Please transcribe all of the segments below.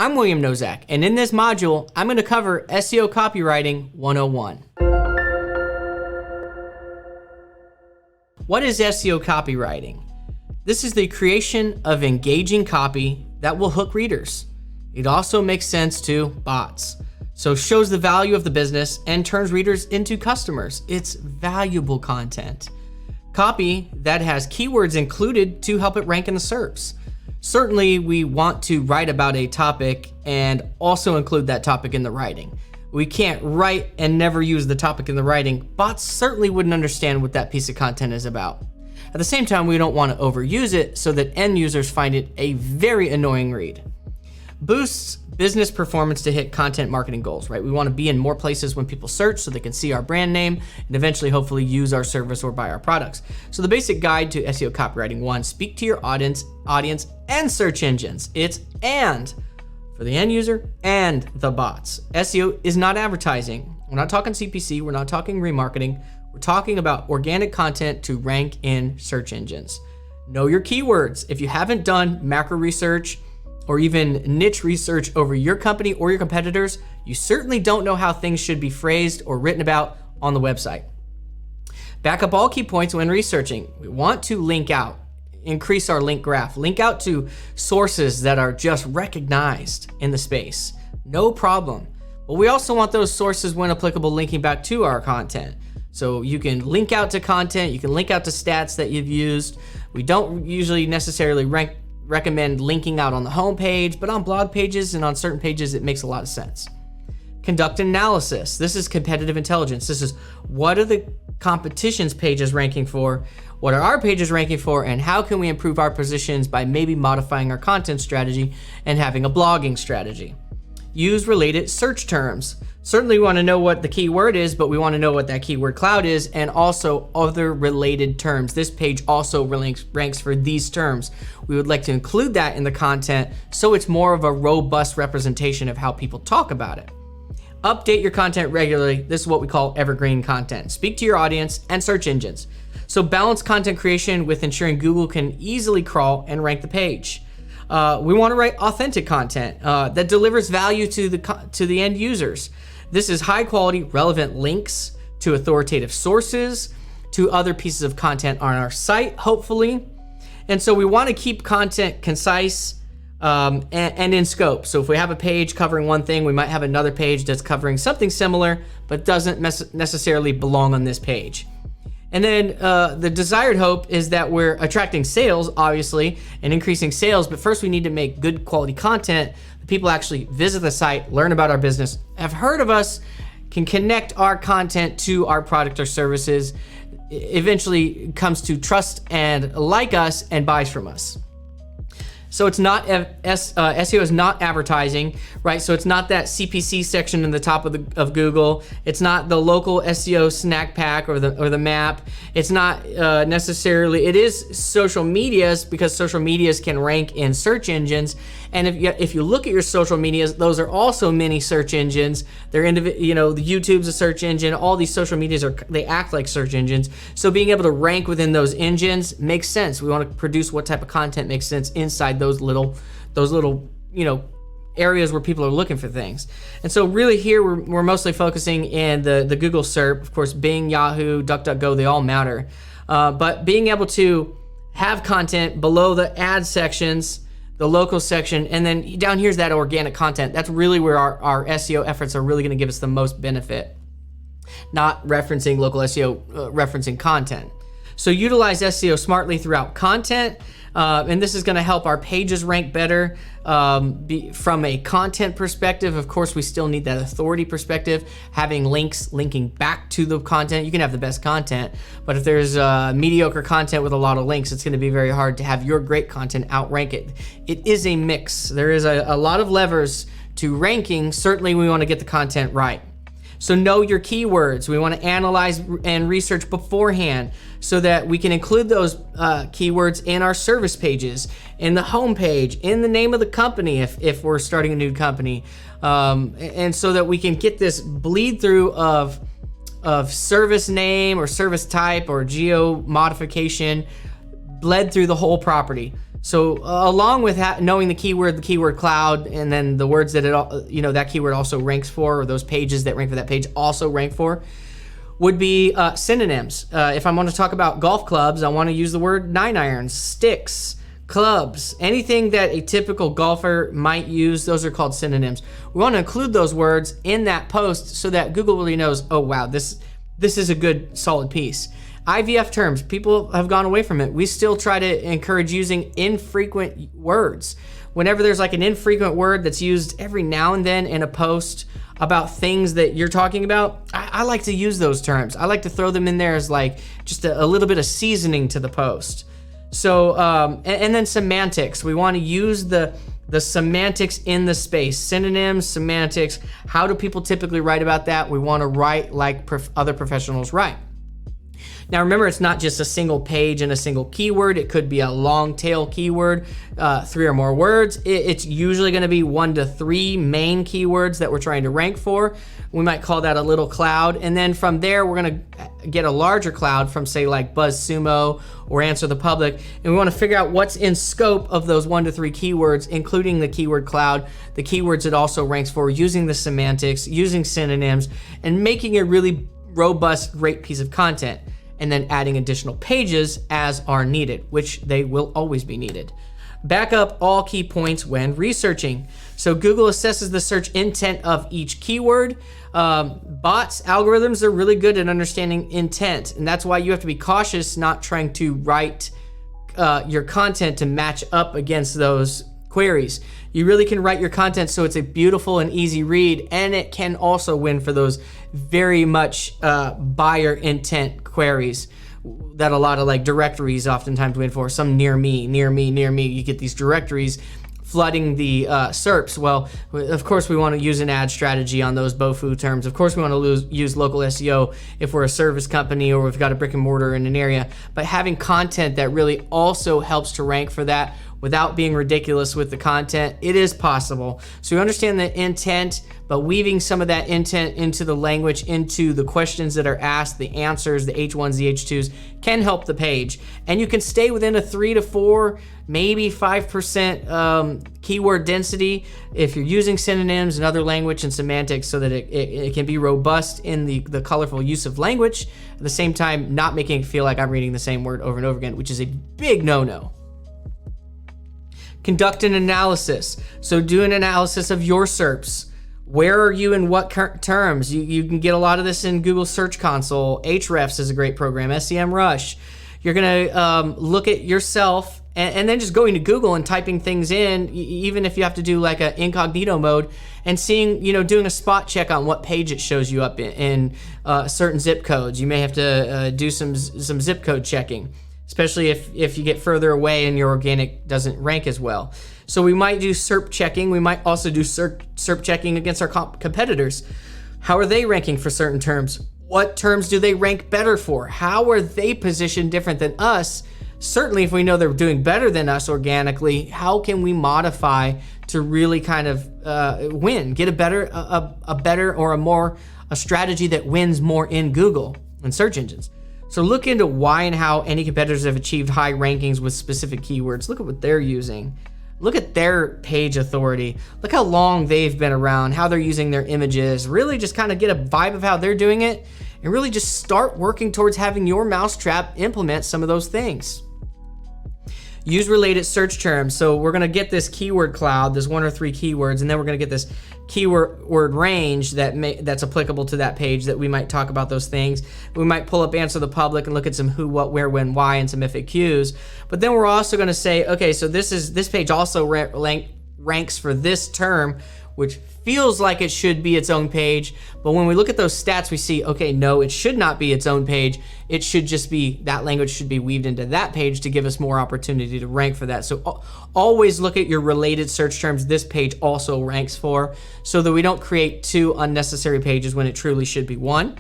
I'm William Nozak, and in this module, I'm going to cover SEO Copywriting 101. What is SEO copywriting? This is the creation of engaging copy that will hook readers. It also makes sense to bots, so shows the value of the business and turns readers into customers. It's valuable content. Copy that has keywords included to help it rank in the SERPs. Certainly, we want to write about a topic and also include that topic in the writing. We can't write and never use the topic in the writing. Bots certainly wouldn't understand what that piece of content is about. At the same time, we don't want to overuse it so that end users find it a very annoying read. Boosts business performance to hit content marketing goals, right? We want to be in more places when people search so they can see our brand name and eventually hopefully use our service or buy our products. So the basic guide to SEO copywriting: 1, speak to your audience and search engines. It's and for the end user and the bots. SEO is not advertising. We're not talking CPC. We're not talking remarketing. We're talking about organic content to rank in search engines. Know your keywords. If you haven't done macro research or even niche research over your company or your competitors, you certainly don't know how things should be phrased or written about on the website. Back up all key points when researching. We want to link out, increase our link graph, link out to sources that are just recognized in the space. No problem. But we also want those sources, when applicable, linking back to our content. So you can link out to content, you can link out to stats that you've used. We don't usually necessarily recommend linking out on the home page, but on blog pages and on certain pages, it makes a lot of sense. Conduct analysis. This is competitive intelligence. This is what are the competition's pages ranking for, what are our pages ranking for, and how can we improve our positions by maybe modifying our content strategy and having a blogging strategy. Use related search terms. Certainly we want to know what the keyword is, but we want to know what that keyword cloud is and also other related terms. This page also ranks for these terms. We would like to include that in the content so it's more of a robust representation of how people talk about it. Update your content regularly. This is what we call evergreen content. Speak to your audience and search engines. So balance content creation with ensuring Google can easily crawl and rank the page. We want to write authentic content that delivers value to the end users. This is high quality, relevant links to authoritative sources, to other pieces of content on our site, hopefully. And so we want to keep content concise and in scope. So if we have a page covering one thing, we might have another page that's covering something similar, but doesn't necessarily belong on this page. And then the desired hope is that we're attracting sales, obviously, and increasing sales. But first, we need to make good quality content that people actually visit the site, learn about our business, have heard of us, can connect our content to our product or services, eventually comes to trust and like us and buys from us. So it's not SEO is not advertising, right? So it's not that CPC section in the top of Google. It's not the local SEO snack pack or the map. It's not necessarily. It is social medias, because social medias can rank in search engines. And if you look at your social medias, those are also mini search engines. They're the YouTube's a search engine. All these social medias they act like search engines. So being able to rank within those engines makes sense. We want to produce what type of content makes sense inside those little areas where people are looking for things. And so really here we're mostly focusing in the Google SERP. Of course, Bing, Yahoo, DuckDuckGo, they all matter. But being able to have content below the ad sections, the local section, and then down here's that organic content. That's really where our SEO efforts are really going to give us the most benefit. Not referencing local SEO, referencing content. So utilize SEO smartly throughout content. And this is going to help our pages rank better from a content perspective. Of course, we still need that authority perspective, having links linking back to the content. You can have the best content, but if there's mediocre content with a lot of links, it's going to be very hard to have your great content outrank it. It is a mix. There is a lot of levers to ranking. Certainly, we want to get the content right. So know your keywords. We want to analyze and research beforehand so that we can include those keywords in our service pages, in the home page, in the name of the company if we're starting a new company, and so that we can get this bleed through of service name or service type or geo modification bled through the whole property. So along with knowing the keyword cloud, and then the words that that keyword also ranks for, or those pages that rank for that page also rank for, would be synonyms. If I want to talk about golf clubs, I want to use the word 9-irons, sticks, clubs, anything that a typical golfer might use. Those are called synonyms. We want to include those words in that post so that Google really knows, oh wow, this is a good solid piece. IVF terms, people have gone away from it. We still try to encourage using infrequent words. Whenever there's like an infrequent word that's used every now and then in a post about things that you're talking about, I like to use those terms. I like to throw them in there as like just a little bit of seasoning to the post. So, and then semantics. We want to use the semantics in the space. Synonyms, semantics. How do people typically write about that? We want to write like other professionals write. Now remember, it's not just a single page and a single keyword. It could be a long tail keyword, 3 or more words. It's usually going to be 1 to 3 main keywords that we're trying to rank for. We might call that a little cloud. And then from there, we're going to get a larger cloud from, say, like BuzzSumo or Answer the Public. And we want to figure out what's in scope of those 1 to 3 keywords, including the keyword cloud, the keywords it also ranks for, using the semantics, using synonyms, and making a really robust, great piece of content. And then adding additional pages as are needed, which they will always be needed. Back up all key points when researching. So Google assesses the search intent of each keyword. Bots, algorithms are really good at understanding intent, and that's why you have to be cautious not trying to write your content to match up against those queries. You really can write your content so it's a beautiful and easy read, and it can also win for those very much buyer intent queries that a lot of like directories oftentimes win for. Some near me. You get these directories flooding the SERPs. Well, of course we want to use an ad strategy on those BOFU terms. Of course we want to use local SEO if we're a service company or we've got a brick and mortar in an area. But having content that really also helps to rank for that without being ridiculous with the content, it is possible. So you understand the intent, but weaving some of that intent into the language, into the questions that are asked, the answers, the H1s, the H2s, can help the page. And you can stay within a 3 to 4, maybe 5% keyword density if you're using synonyms and other language and semantics, so that it can be robust in the colorful use of language, at the same time not making it feel like I'm reading the same word over and over again, which is a big no-no. Conduct an analysis. So do an analysis of your SERPs. Where are you in what terms? You can get a lot of this in Google Search Console. Ahrefs is a great program. SEMrush. You're gonna look at yourself and then just going to Google and typing things in, even if you have to do like an incognito mode, and seeing, doing a spot check on what page it shows you up in certain zip codes. You may have to do some zip code checking, especially if you get further away and your organic doesn't rank as well. So we might do SERP checking. We might also do SERP checking against our competitors. How are they ranking for certain terms? What terms do they rank better for? How are they positioned different than us? Certainly, if we know they're doing better than us organically, how can we modify to really kind of win, get a strategy that wins more in Google and search engines? So look into why and how any competitors have achieved high rankings with specific keywords. Look at what they're using. Look at their page authority. Look how long they've been around, how they're using their images. Really just kind of get a vibe of how they're doing it, and really just start working towards having your mousetrap implement some of those things. Use related search terms. So we're gonna get this keyword cloud, this 1 or 3 keywords, and then we're gonna get this keyword range that's applicable to that page, that we might talk about those things. We might pull up Answer the Public and look at some who, what, where, when, why, and some FAQs. But then we're also gonna say, okay, so this page also ranks for this term, which feels like it should be its own page. But when we look at those stats, we see, okay, no, it should not be its own page. It should just be, that language should be weaved into that page to give us more opportunity to rank for that. So always look at your related search terms this page also ranks for, so that we don't create 2 unnecessary pages when it truly should be 1.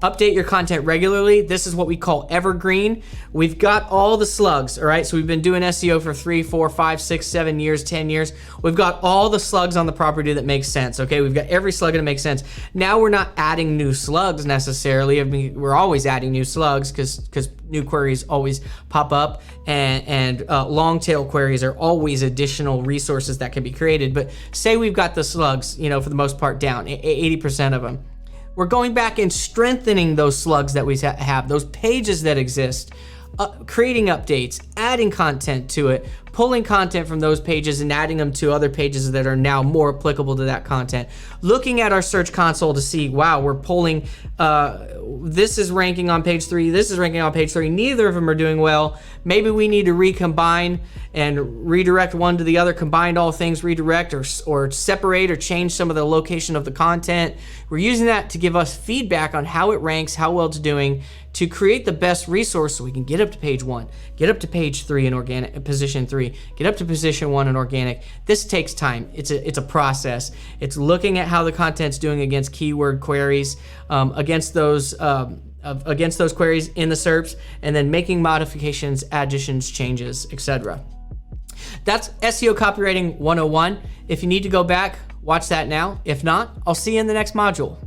Update your content regularly. This is what we call evergreen. We've got all the slugs, all right? So we've been doing SEO for 3, 4, 5, 6, 7 years, 10 years. We've got all the slugs on the property that makes sense, okay? We've got every slug that makes sense. Now we're not adding new slugs necessarily. I mean, we're always adding new slugs because new queries always pop up, and long tail queries are always additional resources that can be created. But say we've got the slugs, you know, for the most part down, 80% of them. We're going back and strengthening those slugs that we have, those pages that exist, creating updates, adding content to it, pulling content from those pages and adding them to other pages that are now more applicable to that content. Looking at our search console to see, wow, we're pulling, this is ranking on page 3, this is ranking on page 3, neither of them are doing well. Maybe we need to recombine and redirect one to the other, combine all things, redirect or separate or change some of the location of the content. We're using that to give us feedback on how it ranks, how well it's doing, to create the best resource so we can get up to page 1, get up to page 3 in organic, position 3, get up to position 1 in organic. This takes time. It's a process. It's looking at how the content's doing against keyword queries, against those queries in the SERPs, and then making modifications, additions, changes, etc. That's SEO Copywriting 101. If you need to go back, watch that now. If not, I'll see you in the next module.